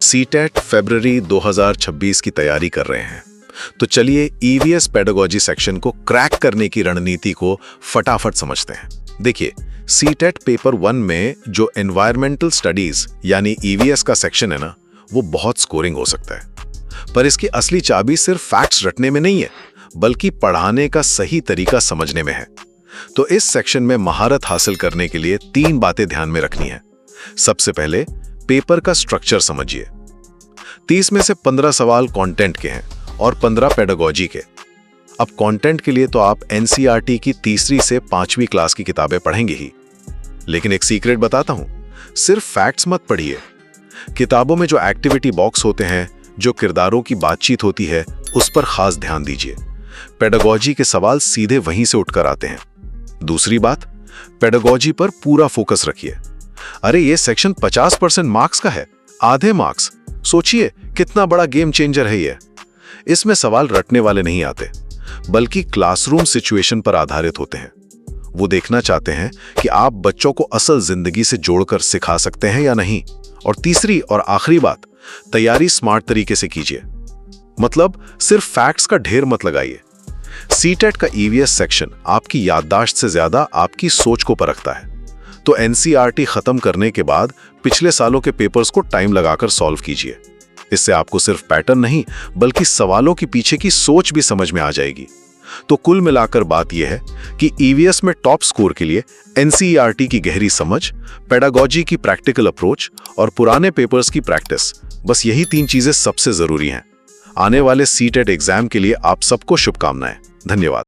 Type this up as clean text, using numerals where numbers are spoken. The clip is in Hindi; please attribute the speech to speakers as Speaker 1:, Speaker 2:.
Speaker 1: सीटेट फरवरी 2026 की तैयारी कर रहे हैं, तो चलिए ईवीएस पेडागोजी सेक्शन को क्रैक करने की रणनीति को फटाफट समझते हैं। देखिए, सीटेट पेपर 1 में जो एनवायरमेंटल स्टडीज यानी ईवीएस का सेक्शन है ना, वो बहुत स्कोरिंग हो सकता है। पर इसकी असली चाबी सिर्फ फैक्ट्स रटने में नहीं है, बल्कि पढ़ाने का सही तरीका समझने में है। तो इस सेक्शन में महारत हासिल करने के लिए 3 बातें ध्यान में रखनी है। सबसे पहले पेपर का स्ट्रक्चर समझिए। 30 में से 15 सवाल कंटेंट के हैं और 15 पेडागोजी के। अब कंटेंट के लिए तो आप एनसीईआरटी की तीसरी से 5वीं क्लास की किताबें पढ़ेंगे ही, लेकिन एक सीक्रेट बताता हूं, सिर्फ फैक्ट्स मत पढ़िए। किताबों में जो एक्टिविटी बॉक्स होते हैं, जो किरदारों की बातचीत होती है, उस पर खास ध्यान दीजिए। पेडागोजी के सवाल सीधे वहीं से उठकर आते हैं। दूसरी बात, पेडागोजी पर पूरा फोकस रखिए। अरे ये सेक्शन 50% मार्क्स का है, आधे मार्क्स। सोचिए कितना बड़ा गेम चेंजर है ये। इसमें सवाल रटने वाले नहीं आते, बल्कि क्लासरूम सिचुएशन पर आधारित होते हैं। वो देखना चाहते हैं कि आप बच्चों को असल जिंदगी से जोड़कर सिखा सकते हैं या नहीं। और तीसरी और आखिरी बात, तैयारी स्मार्ट तरीके से कीजिए। मतलब सिर्फ फैक्ट्स का ढेर मत लगाइए। सीटेट का ईवीएस सेक्शन आपकी याददाश्त से ज्यादा आपकी सोच को परखता है। तो एनसीईआरटी खत्म करने के बाद पिछले सालों के पेपर्स को टाइम लगाकर सॉल्व कीजिए। इससे आपको सिर्फ पैटर्न नहीं, बल्कि सवालों के पीछे की सोच भी समझ में आ जाएगी। तो कुल मिलाकर बात यह है कि ईवीएस में टॉप स्कोर के लिए एनसीईआरटी की गहरी समझ, पेडागोजी की प्रैक्टिकल अप्रोच और पुराने पेपर्स की प्रैक्टिस, बस यही 3 चीजें सबसे जरूरी हैं। आने वाले सीटेट एग्जाम के लिए आप सबको शुभकामनाएं। धन्यवाद।